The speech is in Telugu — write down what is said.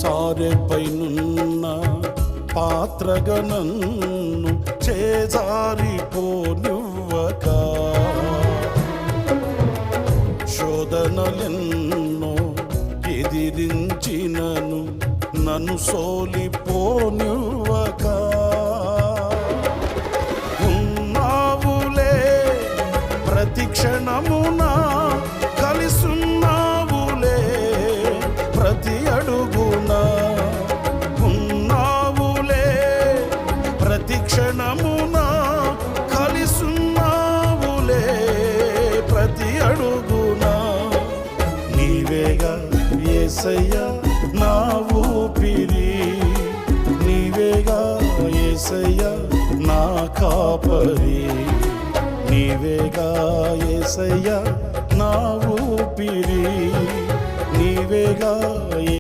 సారెపైనున్న పాత్రగా నన్ను చేజారిపోనివ్వక, శోధనలెన్నో ఎదిరించినను నన్ను సోలిపోనివ్వక, ఉన్నావులే ప్రతి క్షణమునా, కలిసున్నావులే ప్రతి అడుగునా, ఉన్నావులే ప్రతి క్షణమునా, కలిసున్నావులే ప్రతి అడుగునా. నీవేగా యేసయ్యా నా ఊపిరి, నీవేగా యేసయ్యా నా కాపరి, నీవేగా యేసయ్యా నా ఊపిరి, నీవేగా